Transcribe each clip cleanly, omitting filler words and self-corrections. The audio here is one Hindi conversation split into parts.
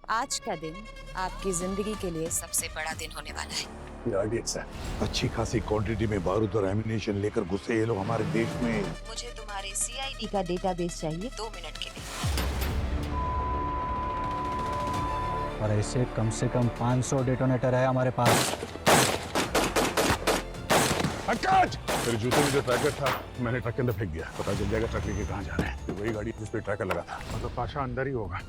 आज का दिन आपकी जिंदगी के लिए सबसे बड़ा दिन होने वाला है। अच्छी खासी क्वांटिटी में बारूद और एमिनेशन लेकर घुसे ये लोग हमारे देश में। मुझे तुम्हारे सीआईडी का डेटाबेस चाहिए 2 मिनट के लिए। और ऐसे कम से कम 500 डेटोनेटर है हमारे पास। मेरे जूते में जो ट्रैकर था मैंने ट्रक के अंदर फेंक दिया। पता चल जाएगा ट्रक लेके कहाँ जा रहे हैं। वही गाड़ी जिस पे ट्रैकर लगा था। मतलब पाशा अंदर ही होगा।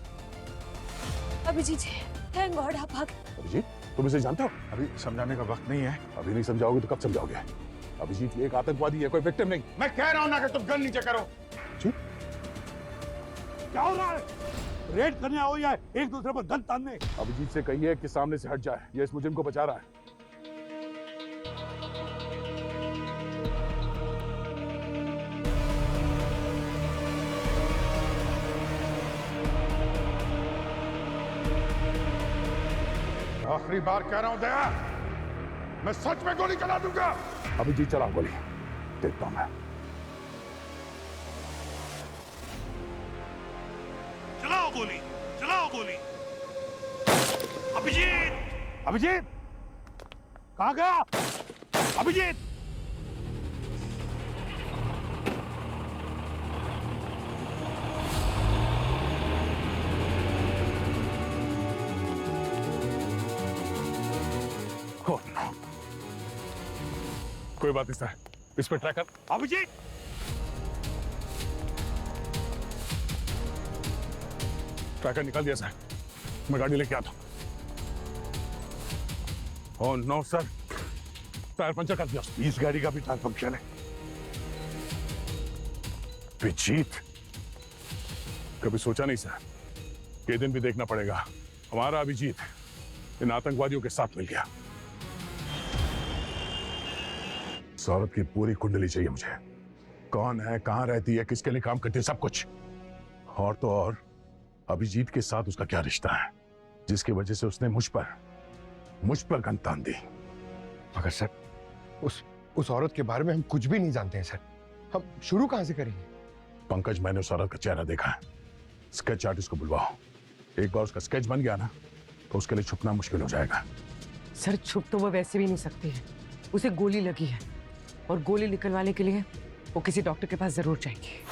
अभिजीत जी, थैंक गॉड आप भाग। अभिजीत, तुम इसे जानते हो? अभी समझाने का वक्त नहीं है। अभी नहीं समझाओगे तो कब समझाओगे? अभिजीत ये एक आतंकवादी है, कोई विक्टिम नहीं। मैं कह रहा हूं ना कि तुम गन नीचे करो। जी? क्या हो रहा है? रेड करने आओ या एक दूसरे पर गन तानने? अभिजीत से कहिए कि सामने से हट जाए। ये इस मुजरिम को बचा रहा है। आखिरी बार कह रहा हूं दया, मैं सच में गोली चला दूंगा। अभिजीत चला गोली, देखता हूं मैं। चलाओ गोली, चलाओ गोली। अभिजीत, अभिजीत कहां गया? अभिजीत! Oh, no. कोई बात नहीं सर, इस पे ट्रैकर। अभिजीत, ट्रैकर निकाल दिया सर, मैं गाड़ी लेके आता हूं। Oh no sir, tyre puncture कर दिया। इस गाड़ी का भी टायर पंक्चर है। अभिजीत, कभी सोचा नहीं सर, ये दिन भी देखना पड़ेगा। हमारा अभिजीत इन आतंकवादियों के साथ मिल गया। इस औरत की पूरी कुंडली चाहिए मुझे। कौन है, कहां रहती है, किसके लिए काम करती है, सब कुछ। और तो और अभिजीत के साथ उसका क्या रिश्ता है जिसकी वजह से उसने मुझ पर गन तान दी। मगर सर, उस औरत के बारे में हम कुछ भी नहीं जानते हैं सर। हम शुरू कहां से करेंगे? पंकज, मैंने उस औरत का चेहरा देखा है। स्केच आर्टिस्ट को बुलवाओ। एक बार उसका स्केच बन गया ना तो उसके लिए छुपना मुश्किल हो जाएगा। सर, छुप तो वो वैसे भी नहीं सकती है। उसे गोली लगी है और गोली निकलवाने के लिए वो किसी डॉक्टर के पास जरूर जाएंगी।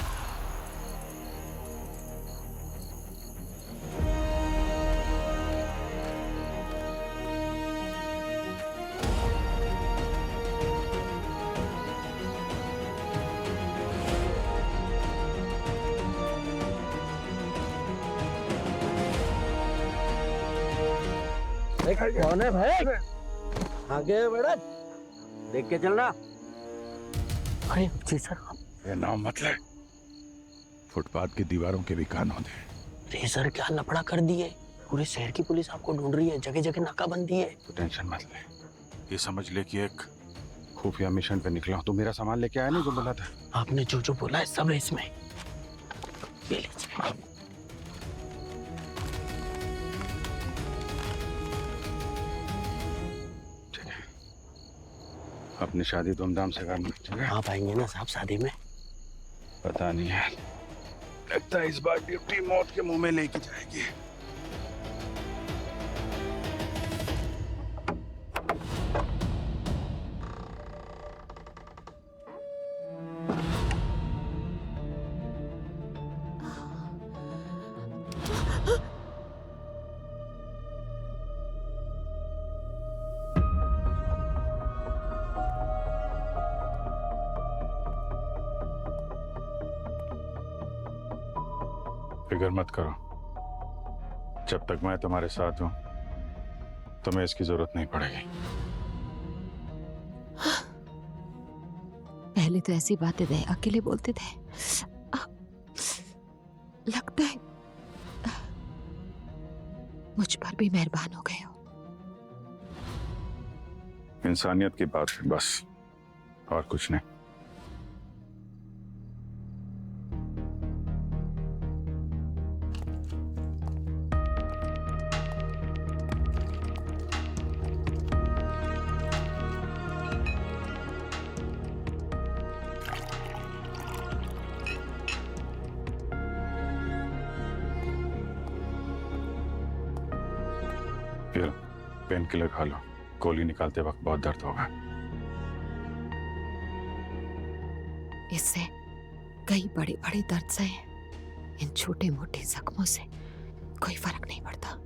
कौन है भाई? आगे बढ़, देख के चलना। अरे जी सर। ये नाम मत ले, फुटपाथ की दीवारों के भी कान होते। अरे सर, क्या लफड़ा कर दिए। पूरे शहर की पुलिस आपको ढूंढ रही है, जगह जगह नाकाबंदी है। तो टेंशन मत ले, ये समझ ले कि एक खुफिया मिशन पे निकला हूं। तू मेरा सामान लेके आया नहीं जो बोला था? आपने जो जो बोला है सब है इसमें। ले लीजिए। अपनी शादी धूमधाम से करना, ठीक है? आप आएंगे ना साहब शादी में? पता नहीं है, लगता है इस बार ड्यूटी मौत के मुंह में लेके जाएगी। फिक्र मत करो, जब तक मैं तुम्हारे साथ हूं तुम्हें इसकी जरूरत नहीं पड़ेगी। पहले तो ऐसी बातें वे अकेले बोलते थे, लगता है मुझ पर भी मेहरबान हो गए हो। इंसानियत की बात है बस, और कुछ नहीं। पेन किलर खा लो, गोली निकालते वक्त बहुत दर्द होगा। इससे कई बड़े बड़े दर्द से, इन छोटे मोटे जख्मों से कोई फर्क नहीं पड़ता।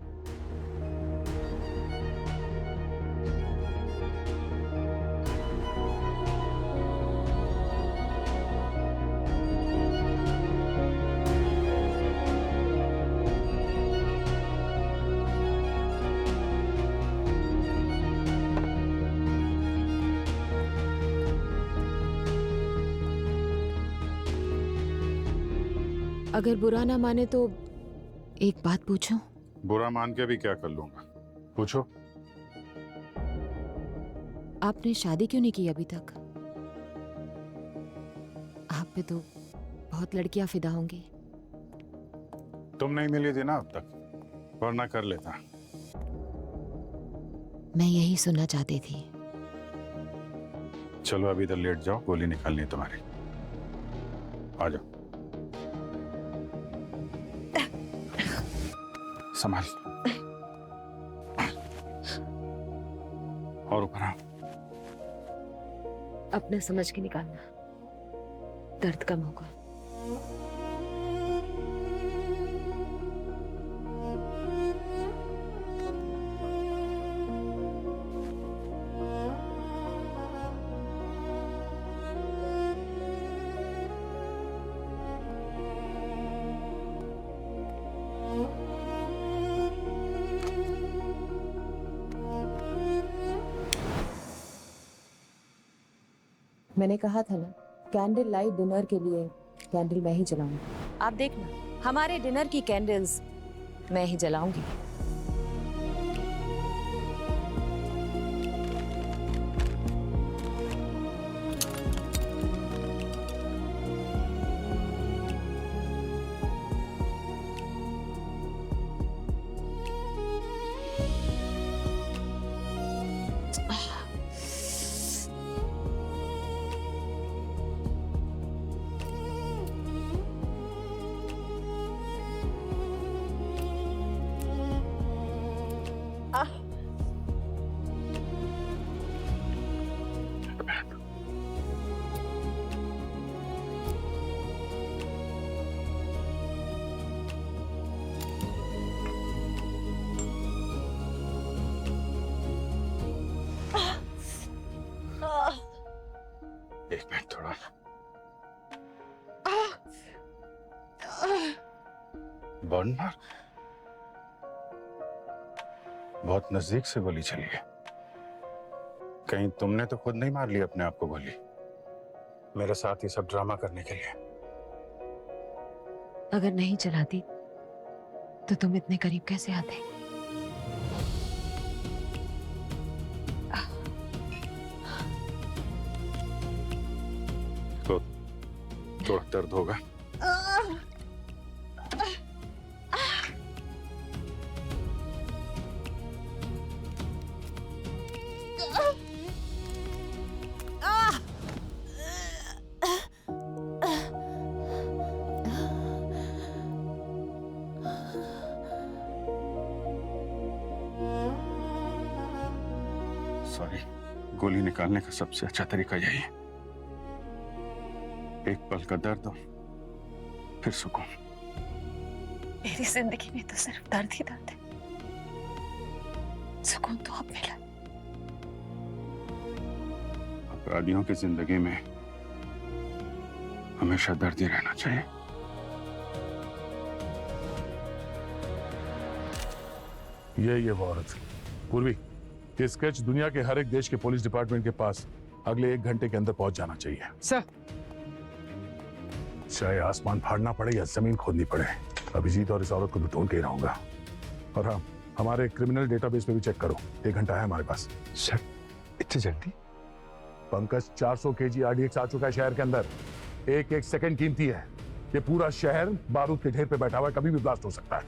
अगर बुरा ना माने तो एक बात पूछूं? बुरा मान के भी क्या कर लूंगा, पूछो। आपने शादी क्यों नहीं की अभी तक? आप पे तो बहुत लड़कियां फिदा होंगी। तुम नहीं मिली थी ना अब तक, वरना कर लेता। मैं यही सुनना चाहती थी। चलो अभी इधर लेट जाओ, गोली निकालनी है तुम्हारी। आ जाओ, संभाल। और ऊपर आओ। अपने समझ के निकालना, दर्द कम होगा। मैंने कहा था ना, कैंडल लाइट डिनर के लिए कैंडल मैं ही जलाऊंगी। आप देखना, हमारे डिनर की कैंडल्स मैं ही जलाऊंगी। एक मिनट, थोड़ा। Burn mark? बहुत नजदीक से गोली चली है। कहीं तुमने तो खुद नहीं मार ली अपने आप को गोली? मेरे साथ ये सब ड्रामा करने के लिए? अगर नहीं चलाती तो तुम इतने करीब कैसे आते? तो थोड़ा दर्द होगा। सॉरी, गोली निकालने का सबसे अच्छा तरीका यही है। एक पल का दर्द हो, फिर सुकून। मेरी जिंदगी में तो सिर्फ दर्द ही दर्द है। सुकून तो अब मिला। अपराधियों की जिंदगी में हमेशा दर्द ही रहना चाहिए। ये वो औरत पूर्वी, ये स्केच दुनिया के हर एक देश के पुलिस डिपार्टमेंट के पास अगले 1 घंटे के अंदर पहुंच जाना चाहिए। सर, चाहे आसमान फाड़ना पड़े या जमीन खोदनी पड़े, अभिजीत और इस औरत को तो ढूंढ के ही रहूंगा। और हाँ, हमारे क्रिमिनल डेटाबेस पे भी चेक करो। 1 घंटा है हमारे पास। सर, इतनी जल्दी? पंकज, 400 केजी RDX आ चुका है शहर के अंदर। एक एक सेकंड कीमती है। ये पूरा शहर बारूद के ढेर पे बैठा हुआ है, कभी भी ब्लास्ट हो सकता है।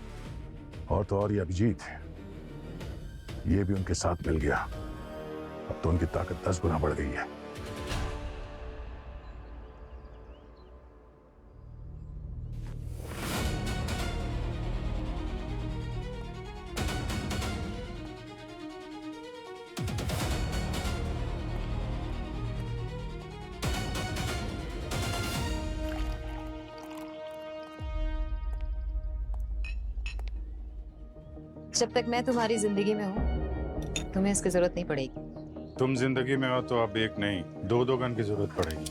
और तो और ये अभिजीत, ये भी उनके साथ मिल गया। अब तो उनकी ताकत 10 गुना बढ़ गई है। जब तक मैं तुम्हारी जिंदगी में हूँ तुम्हें इसकी जरूरत नहीं पड़ेगी। तुम जिंदगी में हो तो अब एक नहीं, दो गन की जरूरत पड़ेगी।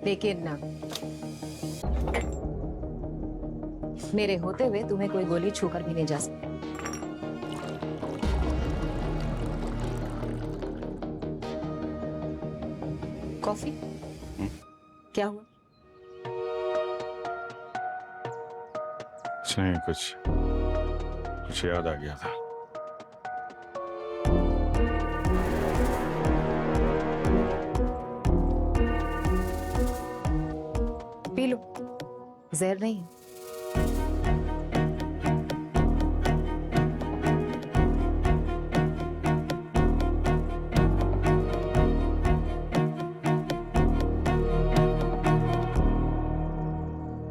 लेकिन ना, मेरे होते हुए तुम्हें कोई गोली छूकर भी नहीं जा सकती। कॉफी? क्या हुआ? नहीं, कुछ याद आ गया था। पी लो, जहर नहीं है।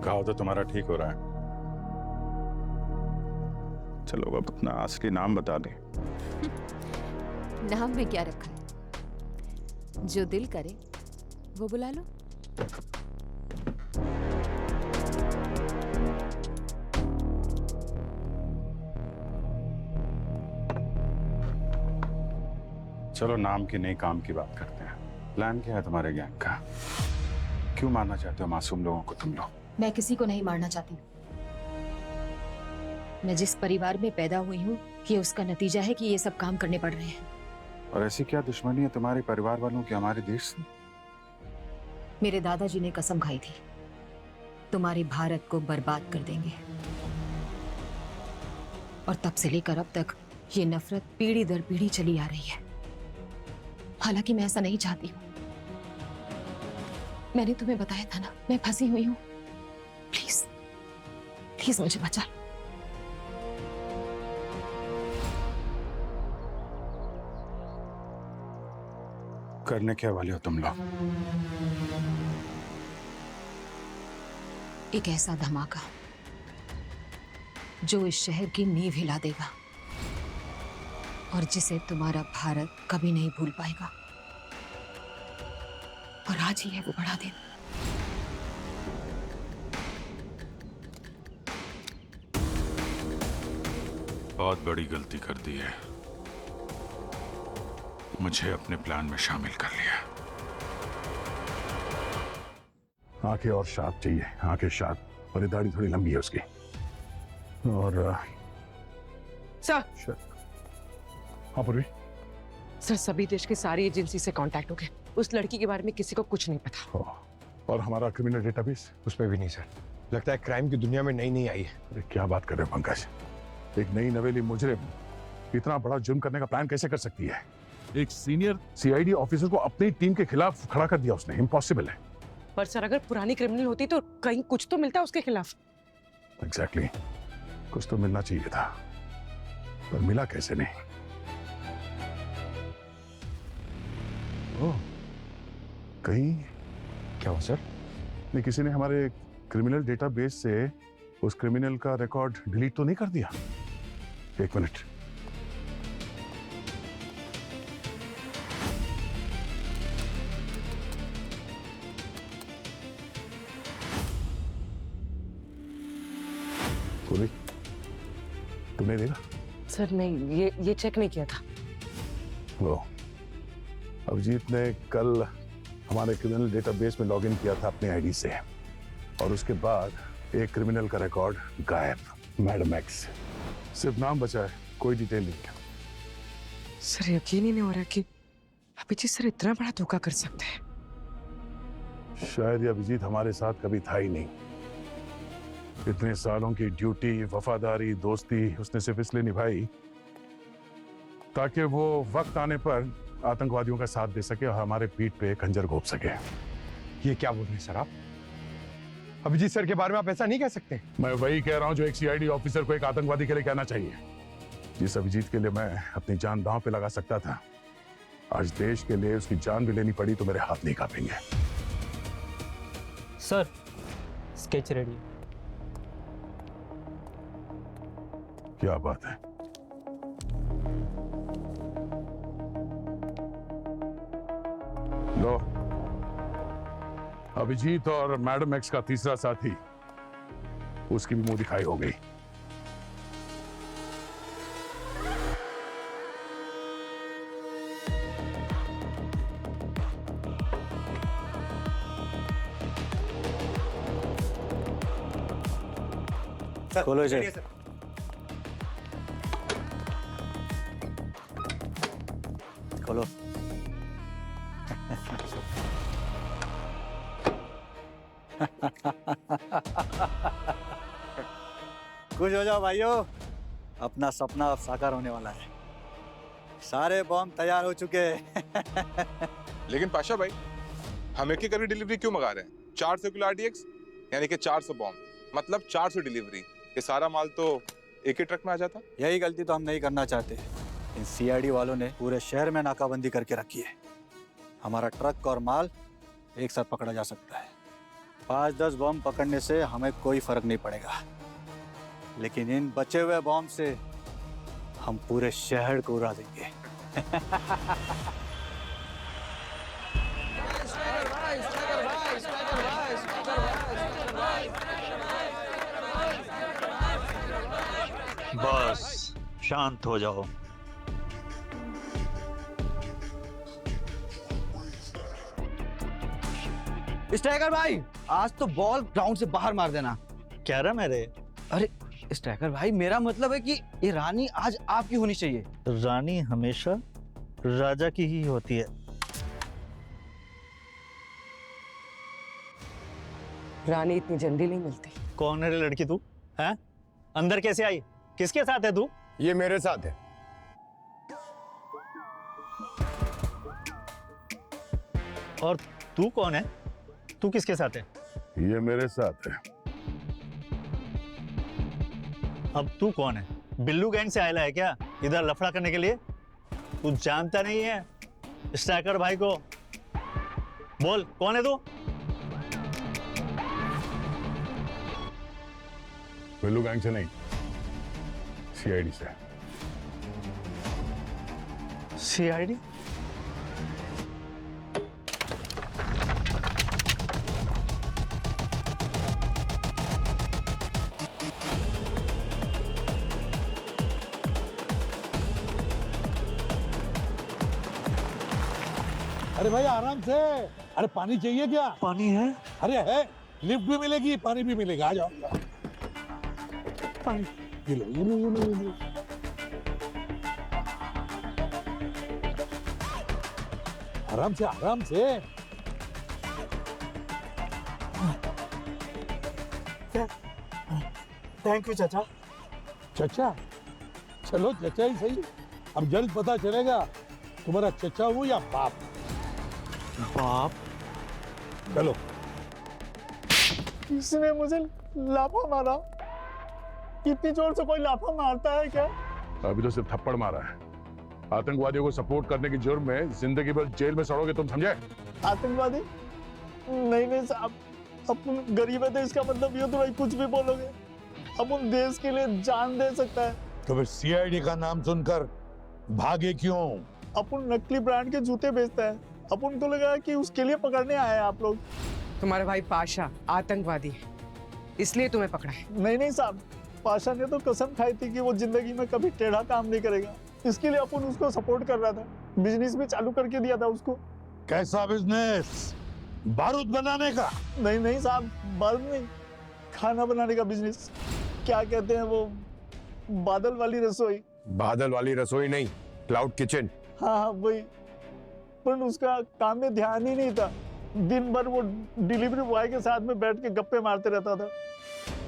घाव तो तुम्हारा ठीक हो रहा है। चलो अब अपना असली नाम बता दे। नाम में क्या रखा है? जो दिल करे वो बुला लो। चलो नाम की नहीं, काम की बात करते हैं। प्लान क्या है तुम्हारे गैंग का? क्यों मारना चाहते हो मासूम लोगों को तुम लोग? मैं किसी को नहीं मारना चाहती। मैं जिस परिवार में पैदा हुई हूँ ये उसका नतीजा है कि ये सब काम करने पड़ रहे हैं। और ऐसी क्या दुश्मनी है तुम्हारे परिवार वालों की हमारे देश से? मेरे दादाजी ने कसम खाई थी तुम्हारे भारत को बर्बाद कर देंगे, और तब से लेकर अब तक ये नफरत पीढ़ी दर पीढ़ी चली आ रही है। हालांकि मैं ऐसा नहीं चाहती हूँ। मैंने तुम्हें बताया था ना, मैं फंसी हुई हूँ। प्लीज प्लीज मुझे बचा लो। करने क्या वाले हो तुम लोग? एक ऐसा धमाका जो इस शहर की नींव हिला देगा और जिसे तुम्हारा भारत कभी नहीं भूल पाएगा। और आज ही है वो बड़ा दिन। बहुत बड़ी गलती कर दी है, मुझे अपने प्लान में शामिल कर लिया। आंखें और शार्प चाहिए, आंखें शार्प, और ये दाढ़ी थोड़ी लंबी है उसकी। और सर, हाँ पूर्वी, सर सभी देश के सारी एजेंसी से कांटेक्ट हो गए। उस लड़की के बारे में किसी को कुछ नहीं पता। और हमारा क्रिमिनल डेटाबेस? उसमें भी नहीं सर। लगता है क्राइम की दुनिया में नई नई आई है। अरे क्या बात कर रहे हो पंकज? एक नई नवेली मुजरिम इतना बड़ा जुर्म करने का प्लान कैसे कर सकती है? एक सीनियर सीआईडी ऑफिसर को अपनी टीम के खिलाफ खड़ा कर दिया उसने। इम्पॉसिबल है। पर सर अगर पुरानी क्रिमिनल होती तो कहीं कुछ तो मिलता उसके खिलाफ। एग्जैक्टली, कुछ तो मिलना चाहिए था, पर मिला कैसे नहीं? ओह, कहीं क्या हो सर? नहीं, किसी ने हमारे क्रिमिनल डेटाबेस से उस क्रिमिनल का रिकॉर्ड डिलीट तो नहीं कर दिया? एक मिनट। पूरी, तुमने देखा? सर नहीं, ये चेक नहीं किया था। वो अभिजीत ने कल हमारे क्रिमिनल डेटाबेस में लॉगिन किया था अपने आईडी से, और उसके बाद एक क्रिमिनल का रिकॉर्ड गायब। मैडम एक्स, सिर्फ नाम बचा है, कोई डिटेल नहीं। सर यकीन ही नहीं हो रहा कि अभिजीत सर इतना बड़ा धोखा कर सकते हैं। शायद ये अभिजीत हमारे साथ कभी था ही नहीं। इतने सालों की ड्यूटी, वफादारी, दोस्ती उसने सिर्फ इसलिए निभाई ताकि वो वक्त आने पर आतंकवादियों का साथ दे सके और हमारे पीठ पे खंजर घोंप सके। ये क्या बोल रहे हैं सर आप? अभिजीत सर के बारे में आप ऐसा नहीं कह सकते। मैं वही कह रहा हूं जो एक सीआईडी ऑफिसर को एक आतंकवादी के लिए कहना चाहिए। जिस अभिजीत के लिए मैं अपनी जान दांव पे लगा सकता था, आज देश के लिए उसकी जान भी लेनी पड़ी तो मेरे हाथ नहीं कांपेंगे। Sir, sketch ready. क्या बात है? लो, अभिजीत और मैडम एक्स का तीसरा साथी उसकी भी मुंह दिखाई हो गई। खोलो इसे। खोलो। खुश हो जाओ भाइयों, अपना सपना अब साकार होने वाला है। सारे बॉम्ब तैयार हो चुके हैं। लेकिन पाशा भाई, हम एक ही डिलीवरी क्यों मंगा रहे हैं? 400 किलो आरडीएक्स यानी कि 400 बॉम्ब, मतलब 400 डिलीवरी। ये सारा माल तो एक ही ट्रक में आ जाता। यही गलती तो हम नहीं करना चाहते। इन सीआईडी वालों ने पूरे शहर में नाकाबंदी करके रखी है। हमारा ट्रक और माल एक साथ पकड़ा जा सकता है। 5-10 बॉम्ब पकड़ने से हमें कोई फर्क नहीं पड़ेगा, लेकिन इन बचे हुए बॉम्ब से हम पूरे शहर को उड़ा देंगे। बस शांत हो जाओ। स्ट्राइकर भाई, आज तो बॉल ग्राउंड से बाहर मार देना। क्या रहा मेरे? अरे स्ट्राइकर भाई, मेरा मतलब है कि ये रानी आज आपकी होनी चाहिए। रानी हमेशा राजा की ही होती है। रानी इतनी जल्दी नहीं मिलती। कौन है रे लड़की तू? हैं? अंदर कैसे आई? किसके साथ है तू? ये मेरे साथ है। और तू कौन है? तू किसके साथ है? ये मेरे साथ है। अब तू कौन है? बिल्लू गैंग से आया है क्या इधर लफड़ा करने के लिए? तू जानता नहीं है स्ट्राइकर भाई को? बोल कौन है तू? बिल्लू गैंग से नहीं, सीआईडी से। सीआईडी? अरे भाई आराम से। अरे पानी चाहिए क्या? पानी है? अरे है, लिफ्ट भी मिलेगी, पानी भी मिलेगा। आ जाओ। पानी। ये लो, ये लो, ये लो, ये लो। आराम से, आराम से। थैंक यू चाचा। चचा? चलो चचा ही सही। अब जल्द पता चलेगा तुम्हारा चचा हूँ या बाप। बाप? चलो। किसने मुझे लाफा मारा? इतनी जोर से कोई लाफा मारता है क्या? अभी तो सिर्फ थप्पड़ मारा है। आतंकवादियों को सपोर्ट करने की जुर्म में जिंदगी भर जेल में सड़ोगे तुम, समझे? आतंकवादी? नहीं साहब, अपन गरीब है तो इसका मतलब ये तो भाई कुछ भी बोलोगे। अपन देश के लिए जान दे सकता है। तो फिर सीआईडी का नाम सुनकर भागे क्यों? अपन नकली ब्रांड के जूते बेचता है। अपन को लगा कि उसके लिए पकड़ने आए हैं आप लोग। तुम्हारा भाई पाशा आतंकवादी है, इसलिए तुम्हें पकड़ा है। नहीं साहब, पाशा ने तो कसम खाई थी कि वो जिंदगी में कभी टेढ़ा काम नहीं करेगा। इसके लिए अपन उसको सपोर्ट कर रहा था। बिजनेस भी चालू करके दिया था उसको। कैसा बिजनेस? बारूद बनाने का? नहीं साहब, बारूद नहीं, खाना बनाने का बिजनेस। क्या कहते हैं वो, बादल वाली रसोई। बादल वाली रसोई नहीं, क्लाउड किचन। हाँ वही। पर उसका काम में ध्यान ही नहीं था। दिन भर वो डिलीवरी बॉय के साथ में बैठ के गप्पे मारते रहता था।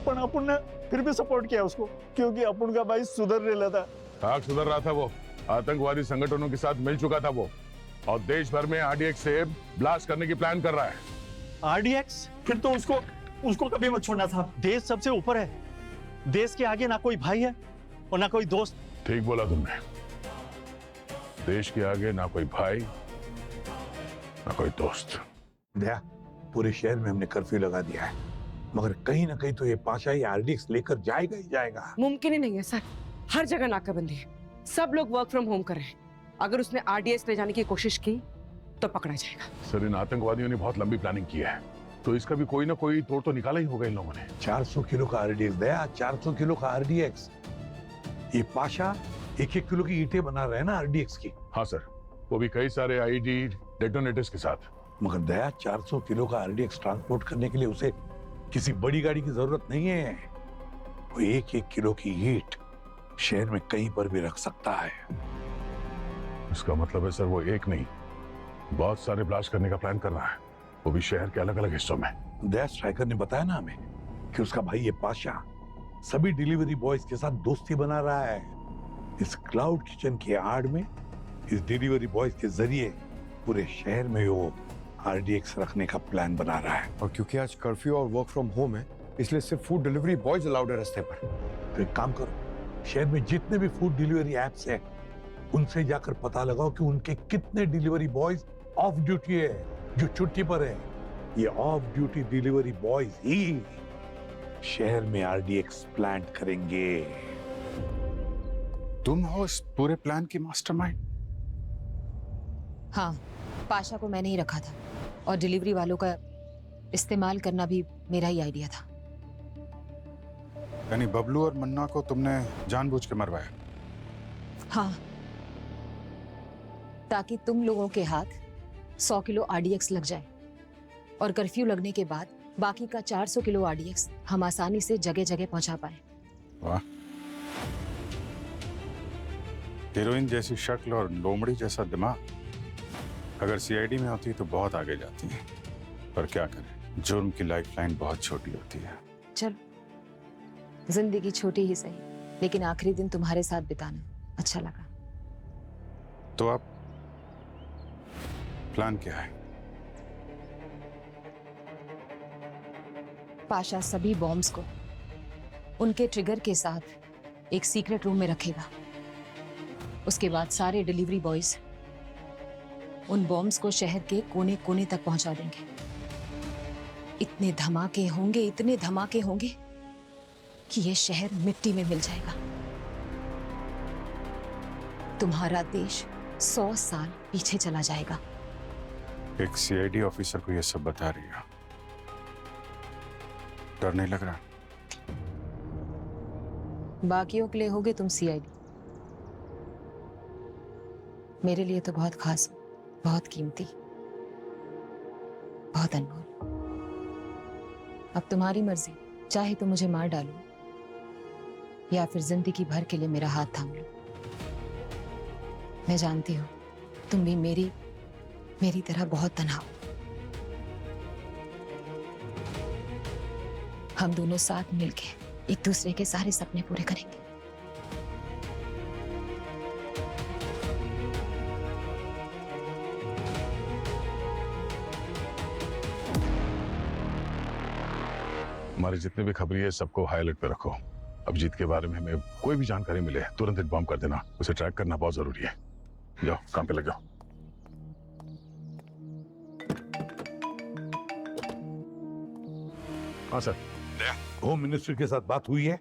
पर अपन ने फिर भी सपोर्ट किया उसको, क्योंकि अपन का भाई सुधर रहा था। हाँ, सुधर रहा था वो। आतंकवादी संगठनों के साथ मिल चुका था वो, और देश भर में आरडीएक्स से ब्लास्ट करने की प्लान कर रहा है। आरडीएक्स? फिर तो उसको कभी मत छोड़ना था। देश सबसे ऊपर है। देश के आगे ना कोई भाई है और ना कोई दोस्त। ठीक बोला तुमने। देश के आगे ना कोई भाई ना कोई दोस्त। दया, पूरे शहर में हमने कर्फ्यू लगा दिया है, मगर कहीं ना कहीं तो ये पाशा ही आरडीएक्स लेकर जाएगा ही जाएगा। मुमकिन ही नहीं है सर, हर जगह नाकाबंदी है, सब लोग वर्क फ्रॉम होम कर रहे हैं। अगर उसने आरडीएक्स ले जाने की कोशिश की तो पकड़ा जाएगा। सर, इन आतंकवादियों ने बहुत लंबी प्लानिंग की है। तो इसका भी कोई ना कोई तोड़ तो निकाला ही होगा इन लोगों ने। 400 किलो का आरडीएक्स दया, 400 किलो का आरडीएक्स। ये पाशा 1-1 किलो की ईंटें बना रहे हैं ना आरडीएक्स की। हाँ सर, वो भी कई सारे आईडी डेटोनेटर्स के साथ। मगर दया 400 किलो का आरडीएक्स ट्रांसपोर्ट करने के लिए उसे किसी बड़ी गाड़ी की जरूरत नहीं है। वो 1-1 किलो की ईंट शहर में कहीं पर भी रख सकता है। इसका मतलब है सर वो एक नहीं, बहुत सारे ब्लास्ट करने का प्लान कर रहा है, वो भी शहर के अलग अलग हिस्सों में। दया स्ट्राइकर ने बताया ना हमें कि उसका भाई ये पाशा सभी डिलीवरी बॉयज के साथ दोस्ती बना रहा है। इस क्लाउड किचन की आड़ में इस डिलीवरी बॉयज के जरिए पूरे शहर में वो आरडीएक्स रखने का प्लान बना रहा है। और क्योंकि आज कर्फ्यू और वर्क फ्रॉम होम है, इसलिए सिर्फ फूड डिलीवरी बॉयज अलाउड है रास्ते पर। तो एक काम करो, शहर में जितने भी फूड डिलीवरी एप्स हैं उनसे जाकर पता लगाओ कि उनके कितने डिलीवरी बॉयज ऑफ ड्यूटी है, जो छुट्टी पर है। ये ऑफ ड्यूटी डिलीवरी बॉयज ही शहर में आरडीएक्स प्लांट करेंगे। तुम हो इस पूरे प्लान की मास्टरमाइंड? हाँ, पाशा को मैंने ही रखा था और डिलीवरी वालों का इस्तेमाल करना भी मेरा ही आइडिया था। यानी बबलू और मन्ना को तुमने जानबूझ के मरवाया? हाँ, ताकि तुम लोगों के हाथ 100 किलो आरडीएक्स लग जाए और कर्फ्यू लगने के बाद बाकी का 400 किलो आरडीएक्स हम आसानी से जगह जगह पहुंचा पाए। वाह, हीरोइन जैसी शक्ल और लोमड़ी जैसा दिमाग अगर सीआईडी में होती तो बहुत आगे जाती है, पर क्या करें, जुर्म की लाइफलाइन बहुत छोटी होती है। चल, जिंदगी छोटी ही सही, लेकिन आखिरी दिन तुम्हारे साथ बिताना अच्छा लगा। तो अब प्लान क्या है? पाशा सभी बॉम्ब्स को उनके ट्रिगर के साथ एक सीक्रेट रूम में रखेगा। उसके बाद सारे डिलीवरी बॉयज उन बॉम्ब्स को शहर के कोने कोने तक पहुंचा देंगे। इतने धमाके होंगे, इतने धमाके होंगे कि ये शहर मिट्टी में मिल जाएगा। तुम्हारा देश 100 साल पीछे चला जाएगा। एक सीआईडी ऑफिसर को ये सब बता रही है, डर नहीं लग रहा? बाकियों के लिए होगे तुम सीआईडी, मेरे लिए तो बहुत खास, बहुत कीमती, बहुत अनमोल। अब तुम्हारी मर्जी, चाहे तो मुझे मार डालो या फिर जिंदगी भर के लिए मेरा हाथ थाम लो। मैं जानती हूं तुम भी मेरी तरह बहुत तन्हा हो। हम दोनों साथ मिलके एक दूसरे के सारे सपने पूरे करेंगे। हमारे जितने भी खबरी है सबको हाई अलर्ट पे रखो। अभिजीत के बारे में हमें कोई भी जानकारी मिले तुरंत इन्फॉर्म कर देना, उसे ट्रैक करना बहुत जरूरी है। जाओ काम पे लग जाओ। हाँ सर। होम मिनिस्टर के साथ बात हुई है,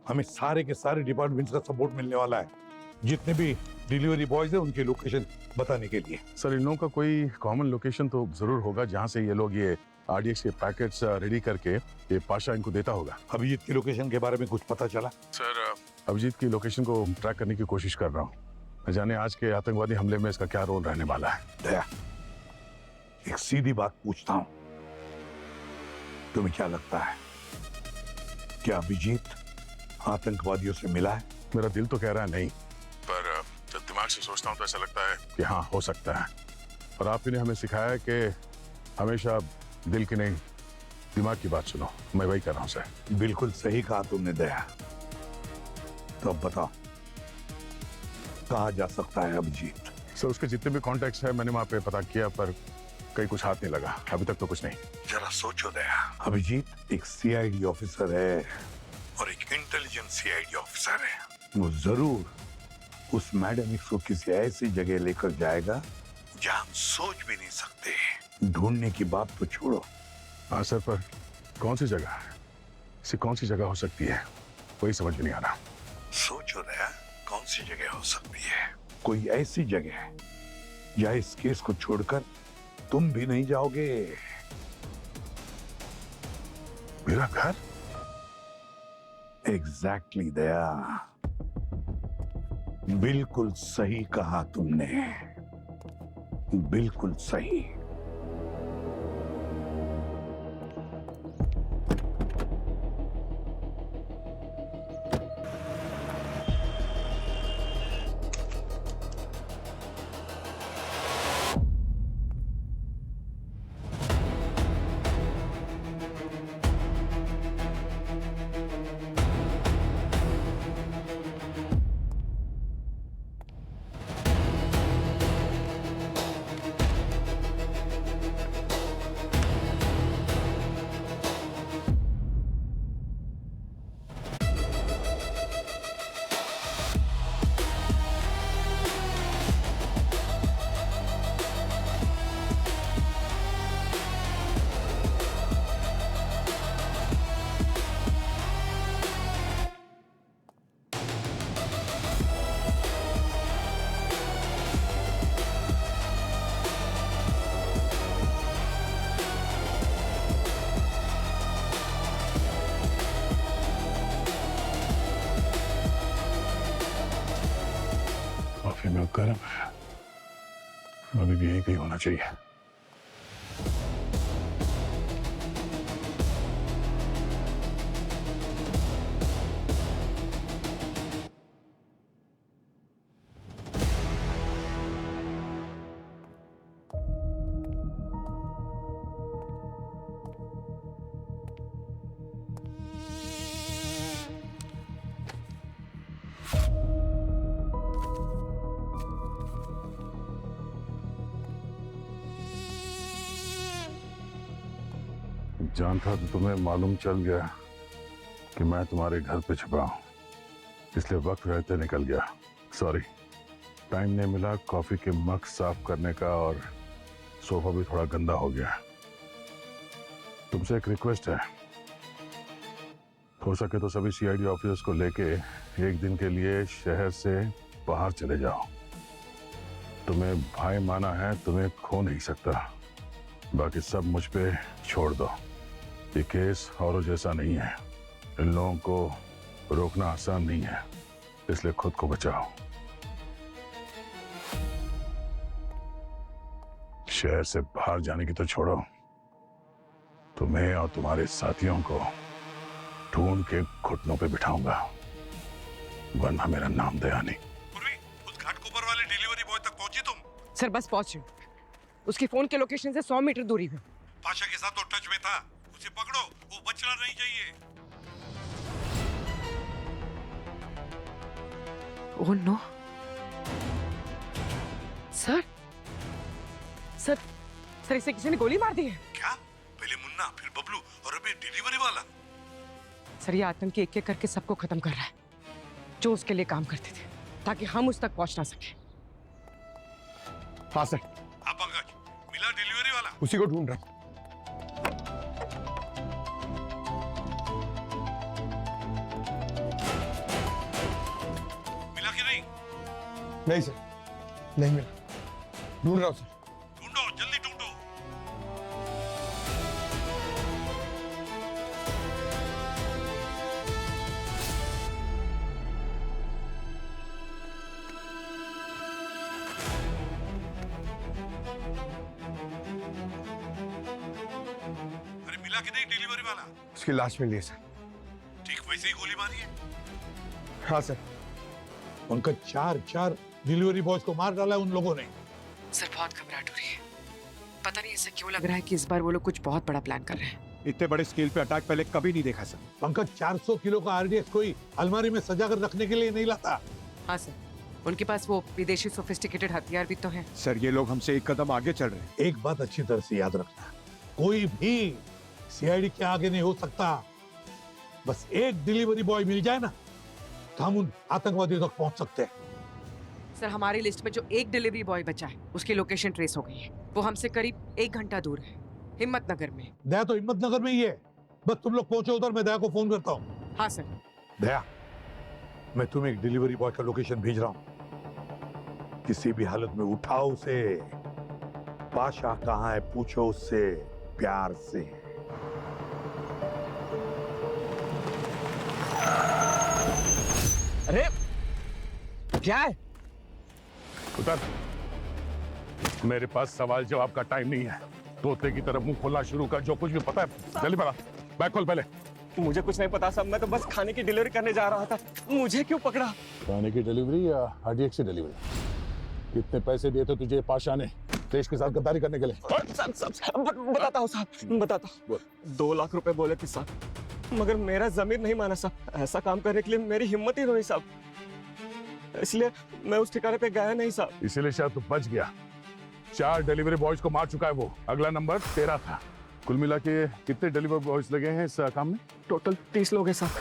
हमें सारे के सारे डिपार्टमेंट्स का सपोर्ट मिलने वाला है, जितने भी डिलीवरी बॉयज हैं उनकी लोकेशन बताने के लिए। सर, इन लोगों का कोई कॉमन लोकेशन तो जरूर होगा जहां से ये लोग ये आरडीएक्स के पैकेट्स रेडी करके ये पाशा इनको देता होगा। अभिजीत की लोकेशन के बारे में कुछ पता चला? सर, अभिजीत की लोकेशन को ट्रैक करने की कोशिश कर रहा हूँ। न जाने आज के आतंकवादी हमले में इसका क्या रोल रहने वाला है। दया, एक सीधी बात पूछता हूँ, तुम्हें क्या लगता है क्या अभिजीत आतंकवादियों से मिला है? मेरा दिल तो कह रहा है नहीं, पर जब दिमाग से सोचता हूँ तो ऐसा लगता है कि हाँ, हो सकता है। और आप ही ने हमें सिखाया है कि हमेशा दिल की नहीं दिमाग की बात सुनो। मैं वही कर रहा हूँ सर। बिल्कुल सही कहा तुमने दया। तो अब बताओ कहाँ जा सकता है अभिजीत? सर, उसके जितने भी कॉन्टेक्ट्स हैं मैंने वहाँ पे पता किया, पर कहीं कुछ हाथ नहीं लगा अभी तक तो कुछ नहीं। जरा सोचो दया, अभिजीत एक सीआईडी ऑफिसर है और एक इंटेलिजेंट सीआईडी ऑफिसर है। वो जरूर उस मैडम एक्स को किसी ऐसी जगह लेकर जाएगा जहां हम सोच भी नहीं सकते। ढूंढने की बात तो छोड़ो। हाँ सर, पर कौन सी जगह है, ऐसी कौन सी जगह हो सकती है, वही समझ में नहीं आ रहा। सोचो दया, कौन सी जगह हो सकती है? कोई ऐसी जगह जहां इस केस को छोड़कर तुम भी नहीं जाओगे। मेरा घर? एग्जैक्टली दया, बिल्कुल सही कहा तुमने, बिल्कुल सही। कॉफी में गर्म है, अभी भी यही कहीं होना चाहिए। जान था तो तुम्हें मालूम चल गया कि मैं तुम्हारे घर पे छुपा हूं, इसलिए वक्त रहते निकल गया। सॉरी, टाइम नहीं मिला कॉफी के मग साफ करने का, और सोफा भी थोड़ा गंदा हो गया। तुमसे एक रिक्वेस्ट है, हो सके तो सभी सीआईडी ऑफिसर्स को लेके एक दिन के लिए शहर से बाहर चले जाओ। तुम्हें भाई माना है, तुम्हें खो नहीं सकता, बाकी सब मुझ पे छोड़ दो। ये केस औरों जैसा नहीं है, इन लोगों को रोकना आसान नहीं है, इसलिए खुद को बचाओ। शहर से बाहर जाने की तो छोड़ो, तुम्हें और तुम्हारे साथियों को ढूंढ के घुटनों पे बिठाऊंगा, वरना मेरा नाम दया नहीं। उस घाटकोपर वाले डिलीवरी बॉय तक पहुंची तुम? सर बस पहुंचे, उसकी फोन के लोकेशन से 100 मीटर दूरी पे। पाशा के साथ तो टच में था, उसे पकड़ो, वो बचना नहीं चाहिए। Oh no sir, sir sir इसे किसी ने गोली मार दी है। क्या? पहले मुन्ना, फिर बबलू और अभी डिलीवरी वाला। सर ये आतंकी एक एक करके सबको खत्म कर रहा है जो उसके लिए काम करते थे, ताकि हम उस तक पहुंच ना सके। हाँ सर। हाँ पंकज, मिला डिलीवरी वाला? उसी को ढूंढ रहा हूं। मिला कि नहीं? नहीं सर, नहीं मिला, ढूंढ रहा हूं सर। ढूंढो, जल्दी ढूंढो। अरे मिला कि नहीं डिलीवरी वाला? उसकी लाश मिली है सर। ठीक वैसे ही गोली मारी है। हाँ सर। उनका चार डिलीवरी बॉयज को मार डाला उन लोगों ने। सर बहुत घबराहट हो रही है, पता नहीं ऐसा क्यों लग रहा है कि इस बार वो लोग कुछ बहुत बड़ा प्लान कर रहे हैं। इतने बड़े स्केल पे अटैक पहले कभी नहीं देखा सर। पंकज, 400 किलो का आरडीएक्स कोई अलमारी में सजा कर रखने के लिए नहीं लाता। हाँ सर, उनके पास वो विदेशी सोफिस्टिकेटेड हथियार भी तो हैं। सर ये लोग हमसे एक कदम आगे चल रहे हैं। एक बात अच्छी तरह से याद रखना, कोई भी सीआईडी के आगे नहीं हो सकता। बस एक डिलीवरी बॉय मिल जाए ना, तो हम उन आतंकवादियों तक पहुंच सकते हैं। सर हमारी लिस्ट में जो एक डिलीवरी बॉय बचा है उसकी लोकेशन ट्रेस हो गई है, वो हमसे करीब 1 घंटा दूर है, हिम्मत नगर में। दया तो हिम्मत नगर में ही है, बस तुम लोग पहुंचो उधर, मैं दया को फोन करता हूँ। हाँ सर। दया, मैं तुम्हें एक डिलीवरी बॉय का लोकेशन भेज रहा हूँ, किसी भी हालत में उठाओ उसे। पाशा कहाँ है पूछो उससे प्यार से। अरे क्या है? उतर। मेरे पास सवाल जवाब का टाइम नहीं है। तोते की तरफ मुंह खोलना शुरू कर। जो कुछ भी पता है जल्दी बता। बैग खोल पहले। मुझे कुछ नहीं पता साहब, मैं तो बस खाने की डिलीवरी करने जा रहा था। मुझे क्यों पकड़ा? खाने की डिलीवरी या आरडीएक्स की डिलीवरी? कितने पैसे दिए थे तुझे पाशा ने देश के साथ गद्दारी करने के लिए? बताता हूँ साहब, बताता हूँ। 2 लाख रुपए बोले थे साहब, मगर मेरा जमीर नहीं माना साहब। ऐसा काम करने के लिए मेरी हिम्मत ही नहीं साहब, इसलिए मैं उस ठिकाने पे गया नहीं साहब। इसीलिए शायद तू बच गया। 4 डिलीवरी बॉयज को मार चुका है वो। अगला नंबर तेरा था। कुल मिला के कितने डिलीवरी बॉयज लगे हैं इस काम में? टोटल 30 लोग हैं साहब,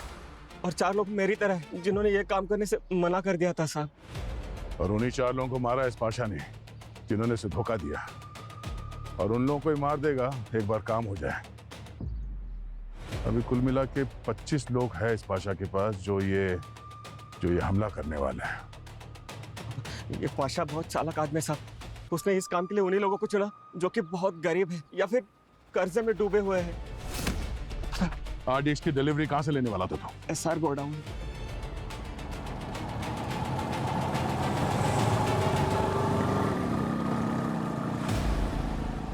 और 4 लोग मेरी तरह हैं जिन्होंने ये काम करने से मना कर दिया था साहब। और उन्हीं 4 लोगों को मारा इस पाशा ने जिन्होंने इसे धोखा दिया। और उन लोगों को ही मार देगा एक बार काम हो जाए। अभी कुल मिला के 25 लोग हैं इस पाशा के पास जो ये हमला करने वाला है। ये पाशा बहुत चालाक आदमी है साहब। उसने इस काम के लिए उन्हीं लोगों को चुना जो कि बहुत गरीब है या फिर कर्जे में डूबे हुए हैं। आरडीएक्स की डिलीवरी कहां से लेने वाला था तू? SR godown.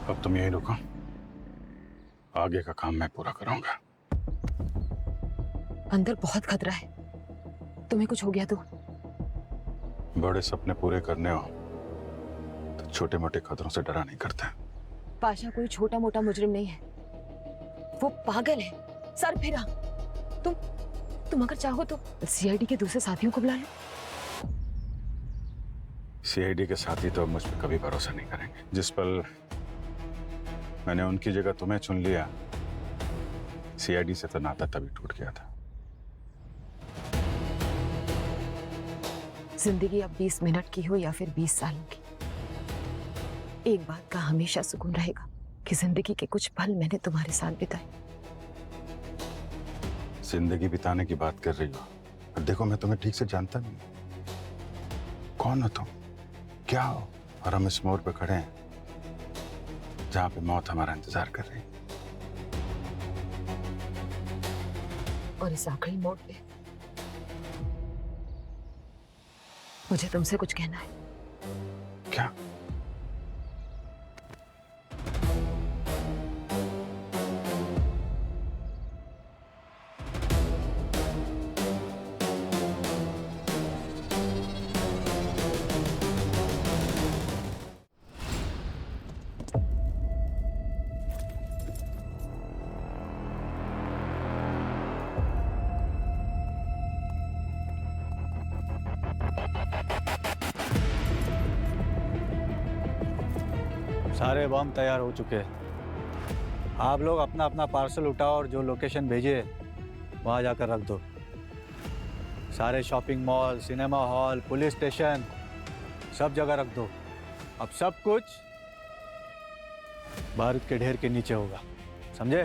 अब तुम यही रुको, आगे का काम मैं पूरा करूंगा। अंदर बहुत खतरा है, तुम्हें कुछ हो गया तो? बड़े सपने पूरे करने हो तो छोटे मोटे खतरों से डरा नहीं करते। पाशा कोई छोटा मोटा मुजरिम नहीं है, वो पागल है, सर फिरा। तुम अगर चाहो तो सीआईडी के दूसरे साथियों को बुला लो। सीआईडी के साथी तो मुझ पर कभी भरोसा नहीं करेंगे। जिस पल मैंने उनकी जगह तुम्हें चुन लिया, सीआईडी से तो नाता तभी टूट गया था। जिंदगी अब 20 मिनट की हो या फिर 20 सालों की, एक बात का हमेशा सुकून रहेगा कि जिंदगी के कुछ पल मैंने तुम्हारे साथ बिताए। जिंदगी बिताने की बात कर रही हो, और देखो मैं तुम्हें ठीक से जानता नहीं। कौन हो तुम, क्या हो? और हम इस मोड़ पे खड़े हैं जहां पे मौत हमारा इंतजार कर रही है। और इस आखिरी मोड़ पे मुझे तुमसे कुछ कहना है। क्या? सारे बम तैयार हो चुके हैं। आप लोग अपना अपना पार्सल उठाओ और जो लोकेशन भेजे वहाँ जाकर रख दो। सारे shopping mall, cinema hall, police station, सब जगह रख दो। अब सब कुछ बारूद के ढेर के नीचे होगा, समझे?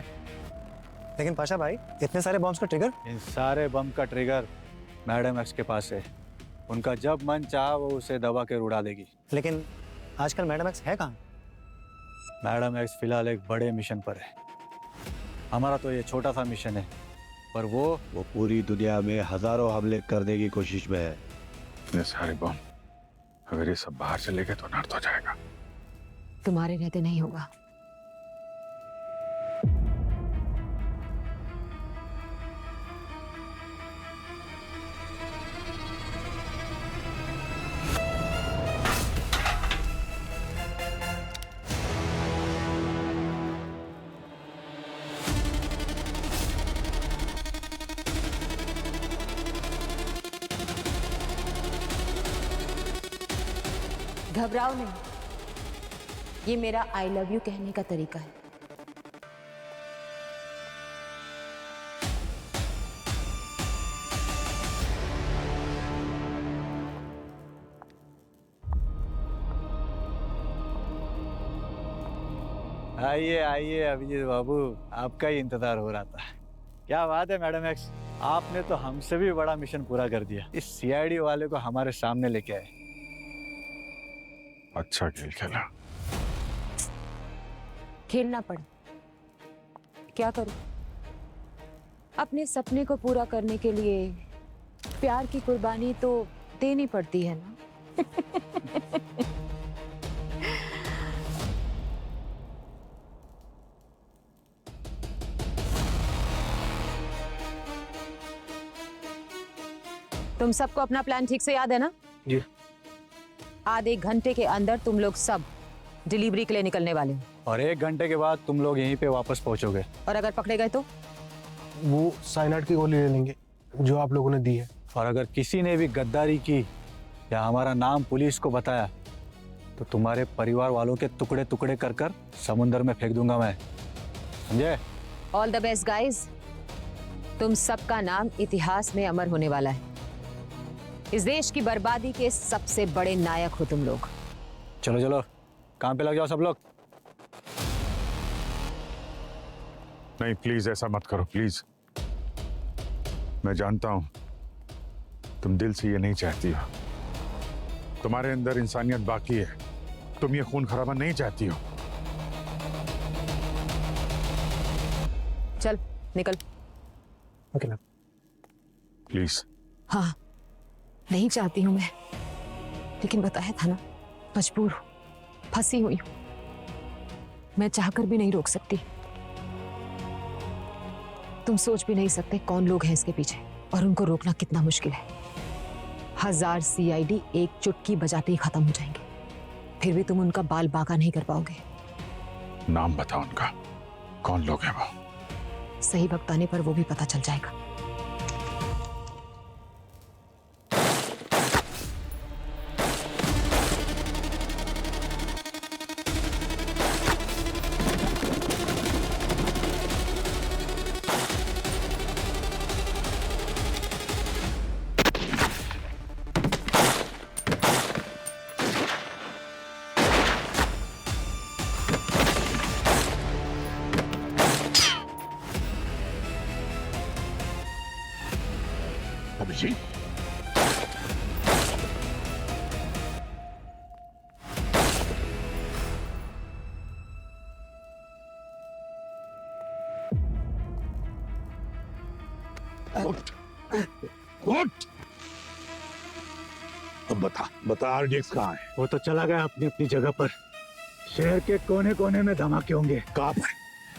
लेकिन पाशा भाई, इतने सारे बम्स का ट्रिगर? इन सारे बम का ट्रिगर मैडम एक्स के पास है। उनका जब मन चाहा वो उसे दबा के उड़ा देगी। लेकिन आजकल मैडम एक्स है कहाँ? मैडम एक्स फिलहाल एक बड़े मिशन पर है। हमारा तो ये छोटा सा मिशन है, पर वो पूरी दुनिया में हजारों हमले करने की कोशिश में है। ये सारे बम अगर ये सब बाहर चले गए तो नर्द हो जाएगा। तुम्हारे रहते नहीं होगा। घबराओ नहीं, ये मेरा आई लव यू कहने का तरीका है। आइए आइए अभिजीत बाबू, आपका ही इंतजार हो रहा था। क्या बात है मैडम एक्स, आपने तो हमसे भी बड़ा मिशन पूरा कर दिया। इस सीआईडी वाले को हमारे सामने लेके आए। अच्छा खेल खेला। खेलना पड़ा, क्या करूं? अपने सपने को पूरा करने के लिए प्यार की कुर्बानी तो देनी पड़ती है ना। तुम सबको अपना प्लान ठीक से याद है ना? जी। आधे घंटे के अंदर तुम लोग सब डिलीवरी के लिए निकलने वाले हो। और 1 घंटे के बाद तुम लोग यहीं पे वापस पहुंचोगे। और अगर पकड़े गए तो? वो साइनाइड की गोली ले लेंगे जो आप लोगों ने दी है। और अगर किसी ने भी गद्दारी की या हमारा नाम पुलिस को बताया तो तुम्हारे परिवार वालों के टुकड़े टुकड़े कर कर समुंदर में फेंक दूंगा मैं, समझे? All the best guys. तुम सबका नाम इतिहास में अमर होने वाला है। इस देश की बर्बादी के सबसे बड़े नायक हो तुम लोग। चलो चलो काम पे लग जाओ सब लोग। नहीं प्लीज ऐसा मत करो प्लीज। मैं जानता हूं तुम दिल से ये नहीं चाहती हो। तुम्हारे अंदर इंसानियत बाकी है। तुम ये खून खराबा नहीं चाहती हो। चल निकल। अकेला प्लीज। हाँ नहीं चाहती हूं मैं, लेकिन बताया था ना, मजबूर हूं, फंसी हुई हूं। मैं चाहकर भी नहीं रोक सकती। तुम सोच भी नहीं सकते कौन लोग हैं इसके पीछे और उनको रोकना कितना मुश्किल है। 1000 CID एक चुटकी बजाते ही खत्म हो जाएंगे, फिर भी तुम उनका बाल बांका नहीं कर पाओगे। नाम बताओ उनका, कौन लोग हैं वो? सही वक्त आने पर वो भी पता चल जाएगा। अभिजीत, उठ, उठ। अब बता RDX कहाँ है? वो तो चला गया अपनी अपनी जगह पर। शहर के कोने कोने में धमाके होंगे। कहाँ पर?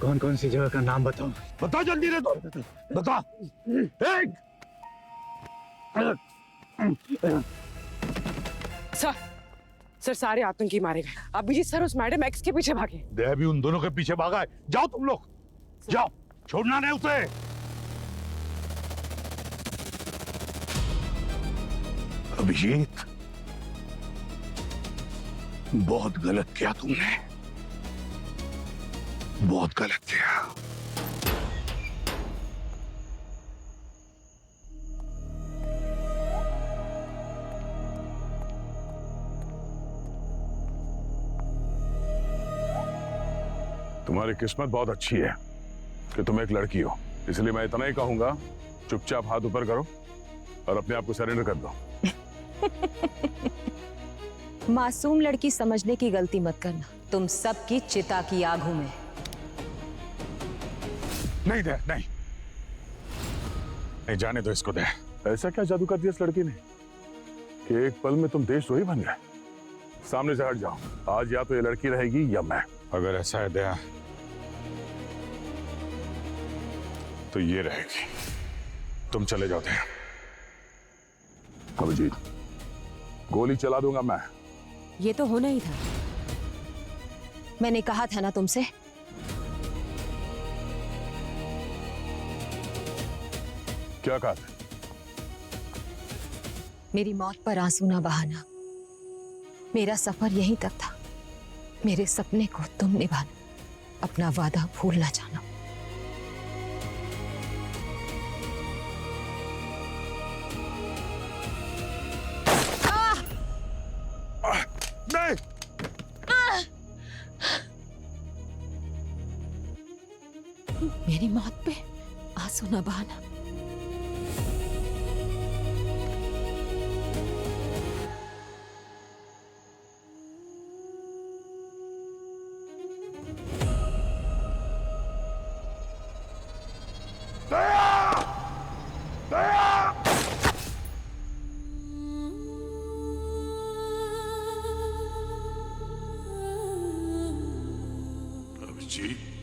कौन कौन सी जगह का नाम बताओ? बता जल्दी रे, तो बता। एक सर सारे आतंकी मारे गए। अभिजीत सर उस मैडम एक्स के पीछे भागे। देह भी उन दोनों के पीछे भागा है। जाओ तुम लोग, जाओ, छोड़ना नहीं उसे। अभिजीत, बहुत गलत किया तुमने, बहुत गलत किया। तुम्हारी किस्मत बहुत अच्छी है कि तुम एक लड़की हो, इसलिए मैं इतना ही कहूंगा, चुपचाप हाथ ऊपर करो और अपने आप को सरेंडर कर दो। मासूम लड़की समझने की गलती मत करना। तुम सबकी चिता की आग हूं मैं। नहीं दे, नहीं, नहीं जाने दो इसको। दे, ऐसा क्या जादू कर दिया इस लड़की ने कि एक पल में तुम देशद्रोही बन गए? सामने से हट जाओ। आज या तो ये लड़की रहेगी या मैं। अगर ऐसा है दया तो ये रहेगी। तुम चले जाओ दया। अभिजीत, गोली चला दूंगा मैं। ये तो होना ही था। मैंने कहा था ना तुमसे। क्या कहा था? मेरी मौत पर आंसू ना बहाना। मेरा सफर यहीं तक था। मेरे सपने को तुम निभाना, अपना वादा भूल ना जाना। नहीं, मेरी मौत पे आंसू ना बहाना। अभिजीत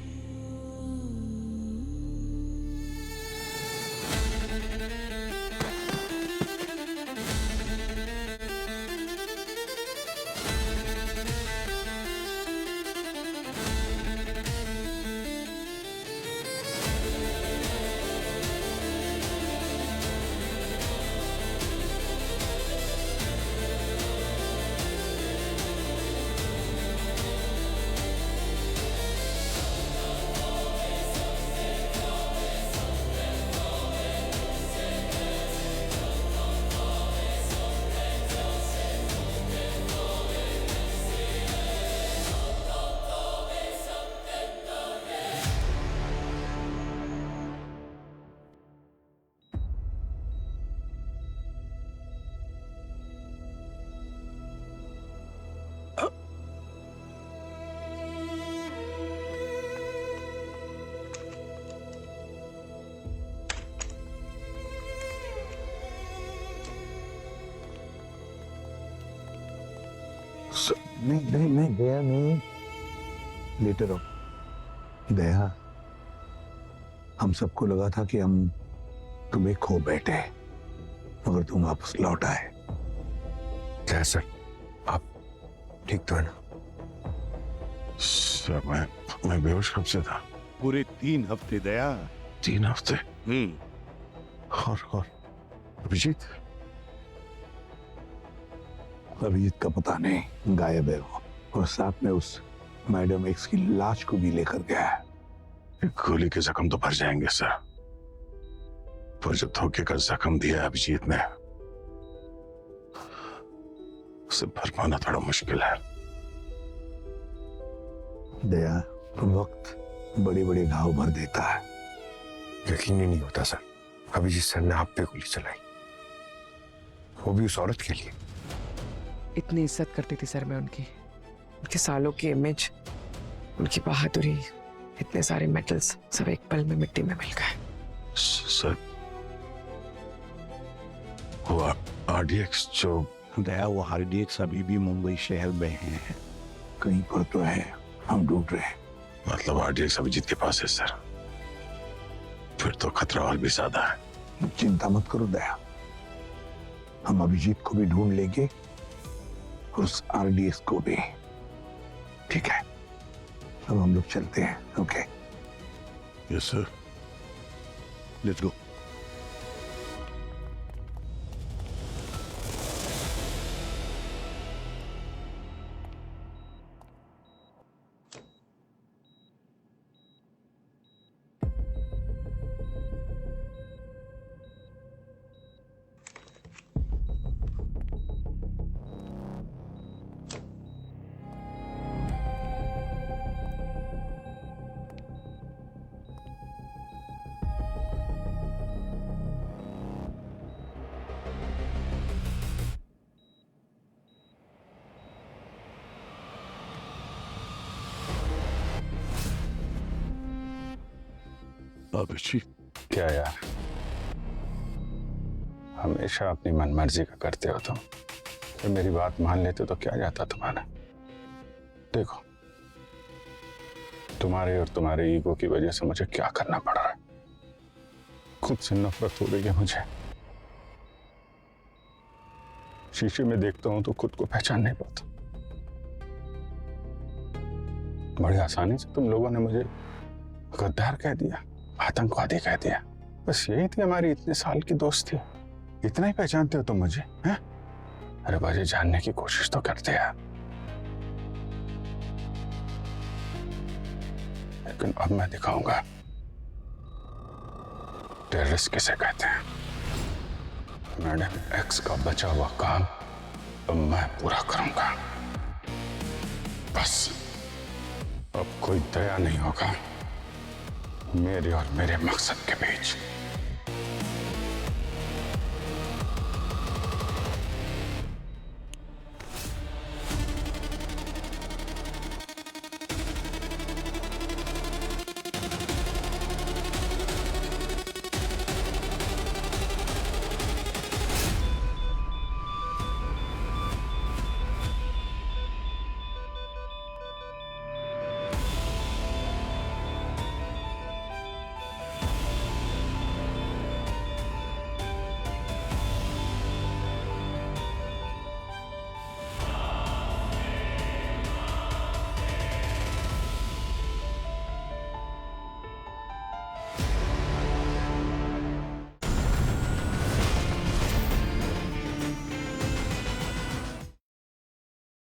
नहीं नहीं नहीं दया नहीं, लेटे रहो। दया, हम सबको लगा था कि हम तुम्हें खो बैठे, मगर तुम वापस लौट आए। जय सर, आप ठीक तो है ना? सर मैं बेहोश कब से था? पूरे 3 हफ्ते दया। 3 हफ्ते? और अभिजीत? अभिजीत का पता नहीं, गायब है वो, और साथ में उस मैडम एक्स की लाश को भी लेकर गया है। गोली के जख्म तो भर जाएंगे सर, पर जो धोखे का जख्म दिया अभिजीत ने, उसे भर पाना थोड़ा मुश्किल है। दया, वक्त बड़े बड़े घाव भर देता है। यकीन ही नहीं होता सर, अभिजीत सर ने आप पे गोली चलाई, वो भी उस औरत के लिए। इतनी इज्जत करती थी सर मैं उनकी, उनके सालों की इमेज, उनकी बहादुरी, इतने सारे मेडल्स सब एक पल में मिट्टी में मिल गए। सर वो आरडीएक्स जो दया, वो आरडीएक्स अभी भी मुंबई शहर में हैं। कहीं पर तो है, हम ढूंढ रहे हैं। मतलब आरडीएक्स अभिजीत के पास है सर? फिर तो खतरा और भी ज्यादा है। चिंता मत करो दया, हम अभिजीत को भी ढूंढ लेंगे, उस आरडीएक्स को भी। ठीक है, अब हम लोग चलते हैं। Okay? Yes sir, let's go. Abhijeet, क्या यार, हमेशा अपनी मनमर्जी का करते हो तुम। तो मेरी बात मान लेते तो क्या जाता तुम्हारा? देखो, तुम्हारे और तुम्हारे ईगो की वजह से मुझे क्या करना पड़ रहा है। खुद से नफरत हो रही है मुझे। शीशे में देखता हूं तो खुद को पहचान नहीं पाता। बड़ी आसानी से तुम लोगों ने मुझे गद्दार कह दिया, आतंकवादी कह दिया। बस यही थी हमारी इतने साल की दोस्ती। इतना ही पहचानते हो तुम मुझे, हैं? अरे मुझे जानने की कोशिश तो करते यार। लेकिन अब मैं दिखाऊंगा टेररिस्ट किसे कहते हैं। मैडम एक्स का बचा हुआ काम अब मैं पूरा करूंगा। बस अब कोई दया नहीं होगा मेरे और मेरे मकसद के बीच।